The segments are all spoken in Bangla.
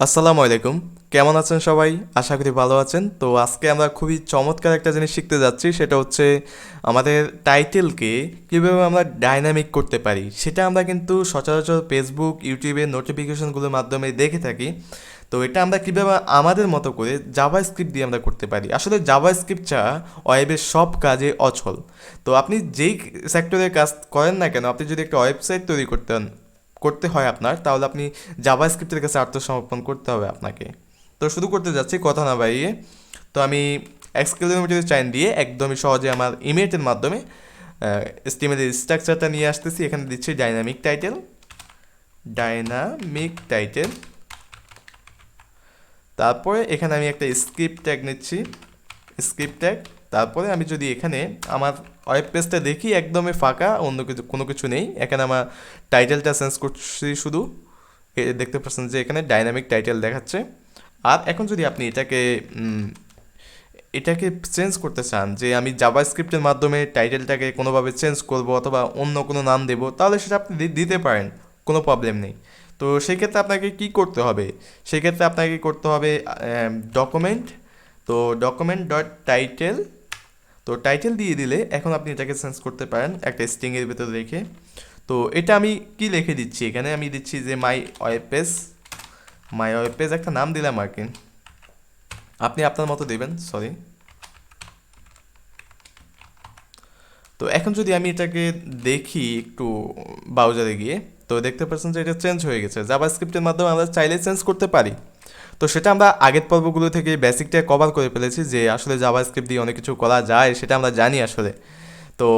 আসসালামু আলাইকুম। কেমন আছেন সবাই? আশা করি ভালো আছেন। তো আজকে আমরা খুবই চমৎকার একটা জিনিস শিখতে যাচ্ছি, সেটা হচ্ছে আমাদের টাইটেলকে কীভাবে আমরা ডাইনামিক করতে পারি। সেটা আমরা কিন্তু সচরাচর ফেসবুক, ইউটিউবের নোটিফিকেশনগুলোর মাধ্যমে দেখে থাকি। তো এটা আমরা কীভাবে আমাদের মতো করে জাভাস্ক্রিপ্ট দিয়ে আমরা করতে পারি। আসলে জাভাস্ক্রিপ্ট ছাড়া ওয়েবের সব কাজে অচল। তো আপনি যেই সেক্টরে কাজ করেন না কেন, আপনি যদি একটা ওয়েবসাইট তৈরি করতে হয় আপনার, তাহলে আপনি জাভাস্ক্রিপ্টের কাছে আত্মসমর্পণ করতে হবে আপনাকে। তো শুরু করতে যাচ্ছি কথা না বাড়িয়ে। তো আমি এক্সক্লেমেটরি চাইন দিয়ে একদমই সহজে আমার ইমেজের মাধ্যমে স্টিমের স্ট্রাকচারটা নিয়ে আসতেছি। এখানে দিচ্ছি ডাইনামিক টাইটেল। তারপরে এখানে আমি একটা স্ক্রিপ্ট ট্যাগ নিচ্ছি, স্ক্রিপ্ট ট্যাগ। তারপরে আমি যদি এখানে আমার ওয়েব পেজটা দেখি একদমই ফাঁকা, অন্য কিছু কোনো কিছু নেই, এখানে আমার টাইটেলটা চেঞ্জ করছি শুধু। দেখতে পাচ্ছেন যে এখানে ডাইনামিক টাইটেল দেখাচ্ছে। আর এখন যদি আপনি এটাকে চেঞ্জ করতে চান, যে আমি জাভাস্ক্রিপ্টের মাধ্যমে টাইটেলটাকে কোনোভাবে চেঞ্জ করব অথবা অন্য কোনো নাম দেব, তাহলে সেটা আপনি দিতে পারেন, কোনো প্রবলেম নেই। তো সেক্ষেত্রে আপনাকে কি করতে হবে? সেক্ষেত্রে আপনাকে করতে হবে ডকুমেন্ট। তো ডকুমেন্ট ডট টাইটেল, তো টাইটেল দিয়ে দিলে এখন আপনি এটাকে চেঞ্জ করতে পারেন একটা স্ট্রিংয়ের ভেতরে রেখে। তো এটা আমি কি লিখে দিচ্ছি, এখানে আমি দিচ্ছি যে মাই ওয়েব পেজ একটা নাম দিলাম আর কি, আপনি আপনার মতো দেবেন, সরি। তো এখন যদি আমি এটাকে দেখি একটু ব্রাউজারে গিয়ে, তো দেখতে পাচ্ছেন যে এটা চেঞ্জ হয়ে গেছে। জাভাস্ক্রিপ্টের মাধ্যমে আমরা চাইলে চেঞ্জ করতে পারি। তো সেটা আমরা আগের পর্বগুলো থেকে বেসিকটা কভার করে ফেলেছি, যে আসলে জাভাস্ক্রিপ্ট দিয়ে অনেক কিছু করা যায়, সেটা আমরা জানি আসলে। তো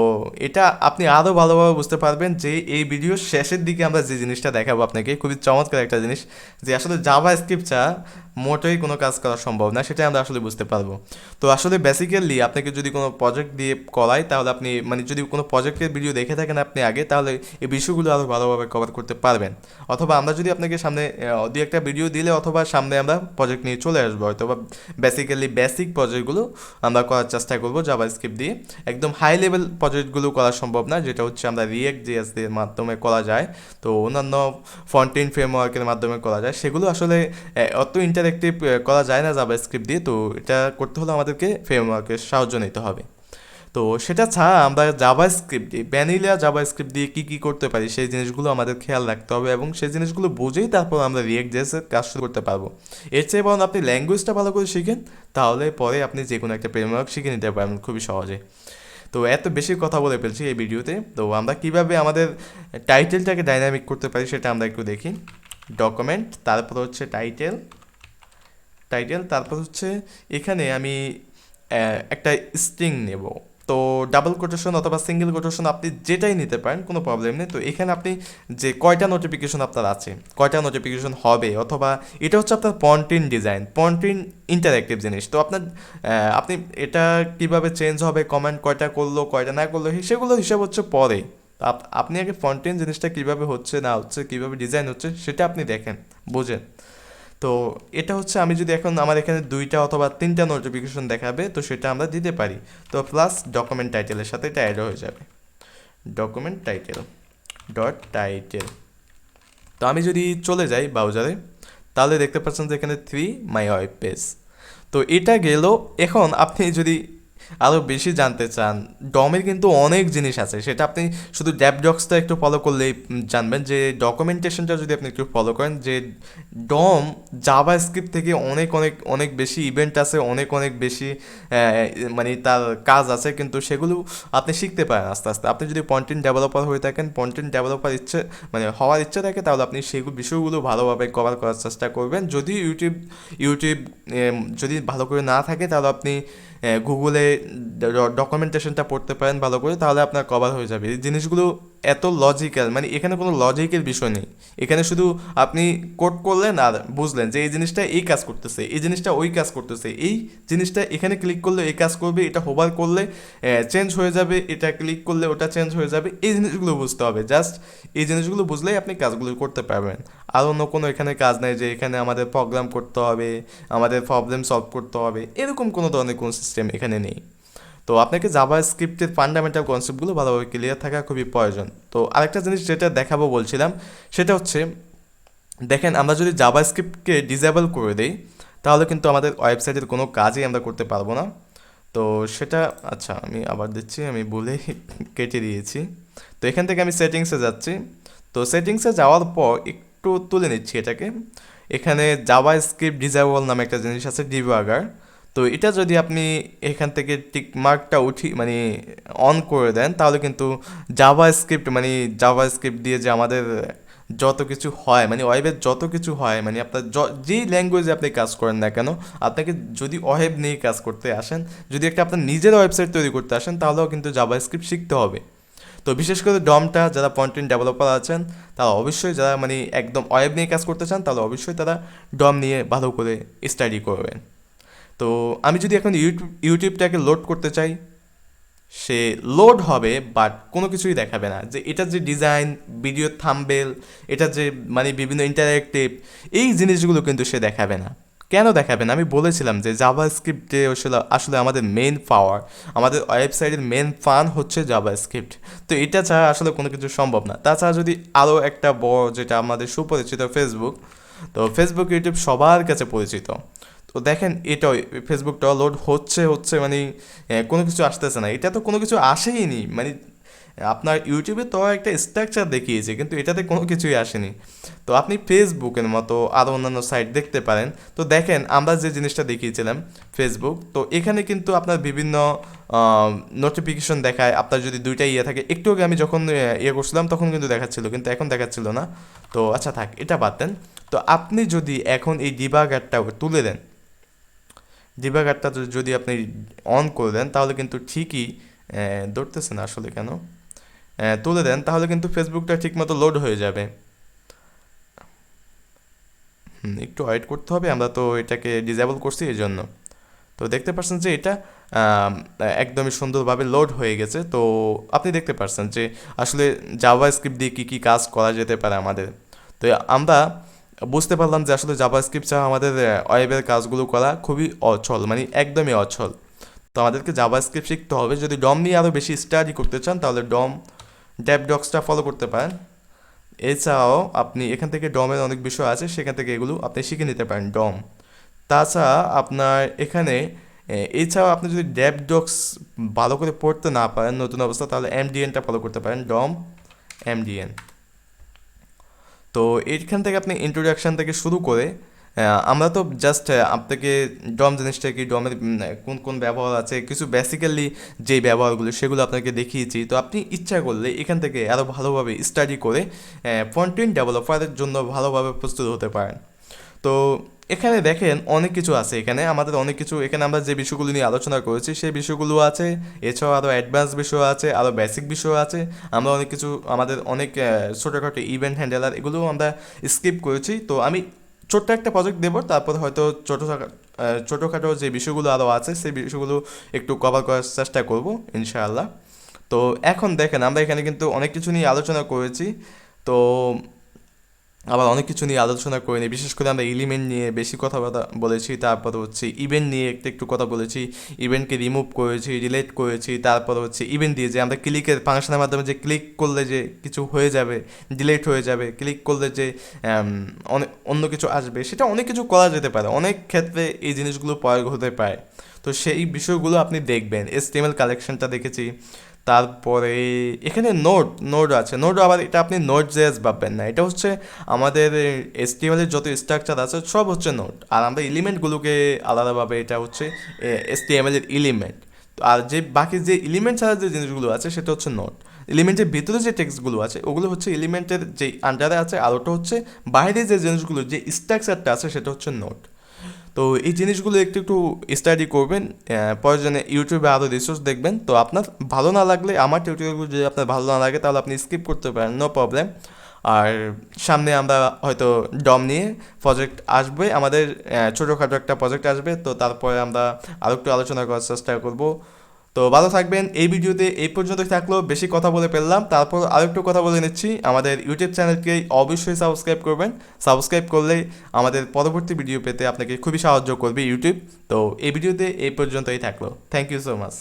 এটা আপনি আরও ভালোভাবে বুঝতে পারবেন যে এই ভিডিওর শেষের দিকে আমরা যে জিনিসটা দেখাবো আপনাকে, খুবই চমৎকার একটা জিনিস, যে আসলে জাভাস্ক্রিপ্ট ছাড়া মোটেই কোনো কাজ করা সম্ভব না, সেটা আমরা আসলে বুঝতে পারবো। তো আসলে বেসিক্যালি আপনাকে যদি কোনো প্রজেক্ট দিয়ে করায়, তাহলে আপনি যদি কোনো প্রজেক্টের ভিডিও দেখে থাকেন আপনি আগে, তাহলে এই বিষয়গুলো আরও ভালোভাবে কভার করতে পারবেন। অথবা আমরা যদি আপনাকে সামনে দু একটা ভিডিও দিলে, অথবা সামনে আমরা প্রজেক্ট নিয়ে চলে আসবো, হয়তো বা বেসিক প্রজেক্টগুলো আমরা করার চেষ্টা করবো জাভাস্ক্রিপ্ট দিয়ে। একদম হাই লেভেল প্রজেক্টগুলো করা সম্ভব না, যেটা হচ্ছে আমরা রিয়েক্ট জিএস এর মাধ্যমে করা যায়। তো অন্যান্য ফ্রন্ট এন্ড ফ্রেমওয়ার্কের মাধ্যমে করা যায়, সেগুলো আসলে অত ইন্টারেক্টিভ করা যায় না জাভাস্ক্রিপ্ট দিয়ে। তো এটা করতে হলে আমাদেরকে ফ্রেমওয়ার্কের সাহায্য নিতে হবে। তো সেটা ছাড়া আমরা জাভাস্ক্রিপ্ট দিয়ে, ভ্যানিলা জাভাস্ক্রিপ্ট দিয়ে কী কী করতে পারি, সেই জিনিসগুলো আমাদের খেয়াল রাখতে হবে, এবং সেই জিনিসগুলো বুঝেই তারপর আমরা রিয়েক্ট জেসের কাজ শুরু করতে পারবো। এর চেয়ে বরং আপনি ল্যাঙ্গুয়েজটা ভালো করে শিখেন, তাহলে পরে আপনি যে কোনো একটা ফ্রেমওয়ার্ক শিখে নিতে পারবেন খুবই সহজে। তো এত বেশি কথা বলে ফেলছি এই ভিডিওতে। তো আমরা কিভাবে আমাদের টাইটেলটাকে ডাইনামিক করতে পারি সেটা আমরা একটু দেখি। ডকুমেন্ট, তারপর হচ্ছে টাইটেল, তারপর হচ্ছে এখানে আমি একটা স্ট্রিং নেব। তো ডাবল কোটেশন অথবা সিঙ্গেল কোটেশন আপনি যেটাই নিতে পারেন, কোনো প্রবলেম নেই। তো এখানে আপনি যে কয়টা নোটিফিকেশন আপনার আছে, কয়টা নোটিফিকেশন হবে, অথবা এটা হচ্ছে আপনার পন্টিন ডিজাইন, পন্টিন ইন্টারেক্টিভ জিনিস। তো আপনি এটা কিভাবে চেঞ্জ হবে, কমেন্ট কয়টা করলো কয়টা না করলো, সেগুলো হিসাব হচ্ছে পরে। আপনি আগে ফন্টেন জিনিসটা কিভাবে হচ্ছে না হচ্ছে, কিভাবে ডিজাইন হচ্ছে, সেটা আপনি দেখেন, বোঝেন। তো এটা হচ্ছে আমি যদি এখন আমার এখানে দুইটা অথবা তিনটা নোটিফিকেশন দেখাবে, তো সেটা আমরা দিতে পারি। তো প্লাস ডকুমেন্ট টাইটেলের সাথে এটা অ্যাড হয়ে যাবে, ডকুমেন্ট টাইটেল ডট টাইটেল। তো আমি যদি চলে যাই ব্রাউজারে, তাহলে দেখতে পাচ্ছেন যে এখানে 3 মাই ওয়েব পেজ। তো এটা গেল। এখন আপনি যদি আরও বেশি জানতে চান, ডমের কিন্তু অনেক জিনিস আছে, সেটা আপনি শুধু ডেপডক্সটা একটু ফলো করলেই জানবেন। যে ডকুমেন্টেশনটা যদি আপনি একটু ফলো করেন, যে ডম জাভা স্ক্রিপ্ট থেকে অনেক অনেক অনেক বেশি ইভেন্ট আছে, অনেক অনেক বেশি তার কাজ আছে, কিন্তু সেগুলো আপনি শিখতে পারেন আস্তে আস্তে। আপনি যদি কন্টেন্ট ডেভেলপার হয়ে থাকেন, কন্টেন্ট ডেভেলপার হওয়ার ইচ্ছে থাকে, তাহলে আপনি সেগুলো বিষয়গুলো ভালোভাবে কভার করার চেষ্টা করবেন। যদি ইউটিউব যদি ভালো করে না থাকে, তাহলে আপনি গুগলে ডকুমেন্টেশনটা পড়তে পারেন ভালো করে, তাহলে আপনার কভার হয়ে যাবে। এই জিনিসগুলো এত লজিক্যাল, এখানে কোনো লজিকের বিষয় নেই। এখানে শুধু আপনি কোড করলেন আর বুঝলেন যে এই জিনিসটা এই কাজ করতেছে, এই জিনিসটা ওই কাজ করতেছে, এই জিনিসটা এখানে ক্লিক করলে এই কাজ করবে, এটা হোভার করলে চেঞ্জ হয়ে যাবে, এটা ক্লিক করলে ওটা চেঞ্জ হয়ে যাবে। এই জিনিসগুলো বুঝতে হবে, জাস্ট এই জিনিসগুলো বুঝলেই আপনি কাজগুলো করতে পারবেন। আর অন্য কোনো এখানে কাজ নেই যে এখানে আমাদের প্রোগ্রাম করতে হবে, আমাদের প্রবলেম সলভ করতে হবে, এরকম কোনো ধরনের কোনো সিস্টেম এখানে নেই। তো আপনাকে জাভা স্ক্রিপ্টের ফান্ডামেন্টাল কনসেপ্টগুলো ভালোভাবে ক্লিয়ার থাকা খুবই প্রয়োজন। তো আরেকটা জিনিস যেটা দেখাবো বলছিলাম, সেটা হচ্ছে দেখেন আমরা যদি জাভাস্ক্রিপ্টকে ডিসেবল করে দেই তাহলে কিন্তু আমাদের ওয়েবসাইটের কোনো কাজই আমরা করতে পারবো না। তো সেটা, আচ্ছা আমি আবার দিচ্ছি, আমি বলে কেটে দিয়েছি। তো এখান থেকে আমি সেটিংসে যাচ্ছি। তো সেটিংসে যাওয়ার পর একটু তুলে নিচ্ছি এটাকে। এখানে জাভাস্ক্রিপ্ট ডিসেবল নামে একটা জিনিস আছে, ডিবাগার। তো এটা যদি আপনি এখান থেকে টিক মার্কটা মানে অন করে দেন তাহলে কিন্তু জাভাস্ক্রিপ্ট মানে জাভাস্ক্রিপ্ট দিয়ে যে আমাদের যত কিছু হয়, মানে ওয়েবের যত কিছু হয়, মানে আপনার যেই ল্যাঙ্গুয়েজে আপনি কাজ করেন না কেন, আপনাকে যদি ওয়েব নিয়ে কাজ করতে আসেন, যদি একটা আপনার নিজের ওয়েবসাইট তৈরি করতে আসেন, তাহলেও কিন্তু জাভাস্ক্রিপ্ট শিখতে হবে। তো বিশেষ করে ডমটা যারা কন্টেন্ট ডেভেলপার আছেন তারা অবশ্যই, যারা মানে একদম ওয়েব নিয়ে কাজ করতে চান তাহলে অবশ্যই তারা ডম নিয়ে ভালো করে স্টাডি করবেন। তো আমি যদি এখন ইউটিউবটাকে লোড করতে চাই, সে লোড হবে বাট কোনো কিছুই দেখাবে না, যে এটার যে ডিজাইন, ভিডিও থাম্বনেল, এটা যে মানে বিভিন্ন ইন্টারেক্টিভ, এই জিনিসগুলো কিন্তু সে দেখাবে না। কেন দেখাবে না? আমি বলেছিলাম যে জাভাস্ক্রিপ্টে আসলে আসলে আমাদের মেন পাওয়ার, আমাদের ওয়েবসাইটের মেন ফান হচ্ছে জাভাস্ক্রিপ্ট। তো এটা ছাড়া আসলে কোনো কিছু সম্ভব না। তাছাড়া যদি আরও একটা বড়, যেটা আমাদের সুপরিচিত, ফেসবুক। তো ফেসবুক, ইউটিউব সবার কাছে পরিচিত। তো দেখেন এটাও, ফেসবুকটাও লোড হচ্ছে হচ্ছে মানে কোনো কিছু আসতেছে না, এটা তো কোনো কিছু আসেই নি, মানে আপনার ইউটিউবে তো একটা স্ট্রাকচার দেখিয়েছে কিন্তু এটাতে কোনো কিছুই আসেনি। তো আপনি ফেসবুকের মতো আরও অন্যান্য সাইট দেখতে পারেন। তো দেখেন আমরা যে জিনিসটা দেখিয়েছিলাম ফেসবুক, তো এখানে কিন্তু আপনার বিভিন্ন নোটিফিকেশন দেখায়। আপনার যদি দুইটা ইয়ে থাকে, একটু আগে আমি যখন ইয়ে করছিলাম তখন কিন্তু দেখাচ্ছিল, কিন্তু এখন দেখাচ্ছিল না। তো আচ্ছা থাক, এটা বাদ দেন। তো আপনি যদি এখন এই ডিবাগারটা তুলে দেন, ডিবাগারটা যদি আপনি অন করে দেন তাহলে কিন্তু ঠিকই ধরতেছে না আসলে কেন, তুলে দেন তাহলে কিন্তু ফেসবুকটা ঠিকমতো লোড হয়ে যাবে। একটু ওয়েট করতে হবে, আমরা তো এটাকে ডিসেবল করছি এই জন্য। তো দেখতে পাচ্ছেন যে এটা আম, একদমই সুন্দরভাবে লোড হয়ে গেছে। তো আপনি দেখতে পাচ্ছেন যে আসলে জাভাস্ক্রিপ্ট দিয়ে কী কী কাজ করা যেতে পারে আমাদের। তো আমরা বুঝতে পারলাম যে আসলে জাভাস্ক্রিপ্ট ছাড়া আমাদের ওয়েবের কাজগুলো করা খুবই অচল, মানে একদমই অচল। তো আমাদেরকে জাভাস্ক্রিপ্ট শিখতে হবে। যদি ডম নিয়ে আরও বেশি স্টাডি করতে চান তাহলে ডম ডেভডক্সটা ফলো করতে পারেন। এছাড়াও আপনি এখান থেকে ডমের অনেক বিষয় আছে, সেখান থেকে এগুলো আপনি শিখে নিতে পারেন ডম। তাছাড়া আপনার এখানে এছাড়াও আপনি যদি ডেভডক্স ভালো করে পড়তে না পারেন নতুন অবস্থা, তাহলে এমডিএনটা ফলো করতে পারেন, ডম এমডিএন। তো এইখান থেকে আপনি ইন্ট্রোডাকশান থেকে শুরু করে আমরা তো জাস্ট আপনাকে ডম জিনিসটা কি, ডমের কোন কোন ব্যবহার আছে, কিছু বেসিক্যালি যেই ব্যবহারগুলো সেগুলো আপনাকে দেখিয়েছি। তো আপনি ইচ্ছা করলে এখান থেকে আরও ভালোভাবে স্টাডি করে ফ্রন্ট এন্ড ডেভেলপারের জন্য ভালোভাবে প্রস্তুত হতে পারেন। তো এখানে দেখেন অনেক কিছু আছে, এখানে আমাদের অনেক কিছু, এখানে আমরা যে বিষয়গুলো নিয়ে আলোচনা করেছি সেই বিষয়গুলো আছে। এছাড়াও আরও অ্যাডভান্স বিষয় আছে, আরও বেসিক বিষয় আছে। আমরা অনেক কিছু, আমাদের অনেক ছোটোখাটো ইভেন্ট হ্যান্ডেলার, এগুলোও আমরা স্কিপ করেছি। তো আমি ছোট্ট একটা প্রজেক্ট দেবো, তারপর হয়তো ছোটোখাটো যে বিষয়গুলো আরও আছে সেই বিষয়গুলো একটু কভার করার চেষ্টা করব ইনশাআল্লাহ। তো এখন দেখেন আমরা এখানে কিন্তু অনেক কিছু নিয়ে আলোচনা করেছি। তো আবার অনেক কিছু নিয়ে আলোচনা করিনি, বিশেষ করে আমরা এলিমেন্ট নিয়ে বেশি কথা বলেছি, তারপর হচ্ছে ইভেন্ট নিয়ে একটু একটু কথা বলেছি, ইভেন্টকে রিমুভ করেছি, ডিলিট করেছি, তারপর হচ্ছে ইভেন্ট দিয়ে যে আমরা ক্লিকের ফাংশনের মাধ্যমে যে ক্লিক করলে যে কিছু হয়ে যাবে, ডিলিট হয়ে যাবে, ক্লিক করলে যে অনেক অন্য কিছু আসবে, সেটা অনেক কিছু করা যেতে পারে, অনেক ক্ষেত্রে এই জিনিসগুলো প্রয়োগ হতে পারে। তো সেই বিষয়গুলো আপনি দেখবেন। এসটিএমএল কালেকশনটা দেখেছি। তারপরে এখানে নোড নোড আছে, নোড আবার এটা আপনি নোড জেএস ভাববেন না, এটা হচ্ছে আমাদের এসটিএমএল এর যত স্ট্রাকচার আছে সব হচ্ছে নোড, আর আমরা এলিমেন্টগুলোকে আলাদাভাবে, এটা হচ্ছে এসটিএমএল এর এলিমেন্ট। তো আর যে বাকি যে এলিমেন্ট ছাড়া যে জিনিসগুলো আছে সেটা হচ্ছে নোড। এলিমেন্টের ভিতরে যে টেক্সটগুলো আছে ওগুলো হচ্ছে এলিমেন্টের যে আন্ডারে আছে, আর ওটা হচ্ছে বাইরে যে জিনিসগুলো, যে স্ট্রাকচারটা আছে সেটা হচ্ছে নোড। তো এই জিনিসগুলো একটু একটু স্টাডি করবেন, প্রয়োজনে ইউটিউবে আরও রিসোর্স দেখবেন। তো আপনার ভালো না লাগলে, আমার টিউটোরিয়ালগুলো যদি আপনার ভালো না লাগে তাহলে আপনি স্কিপ করতে পারেন, নো প্রবলেম। আর সামনে আমরা হয়তো ডম নিয়ে প্রজেক্ট আসবে আমাদের, ছোটোখাটো একটা প্রজেক্ট আসবে, তো তারপরে আমরা আরও একটু আলোচনা করার চেষ্টা করব। তো ভালো থাকবেন। এই ভিডিওতে এই পর্যন্তই থাকলো, বেশি কথা বলে ফেললাম, তারপর আরেকটু কথা বলে নিচ্ছি। আমাদের ইউটিউব চ্যানেলকে অবশ্যই সাবস্ক্রাইব করবেন। সাবস্ক্রাইব করলে আমাদের পরবর্তী ভিডিও পেতে আপনাকে খুবই সাহায্য করবে ইউটিউব। তো এই ভিডিওতে এই পর্যন্তই থাকলো, থ্যাংক ইউ সো মাচ।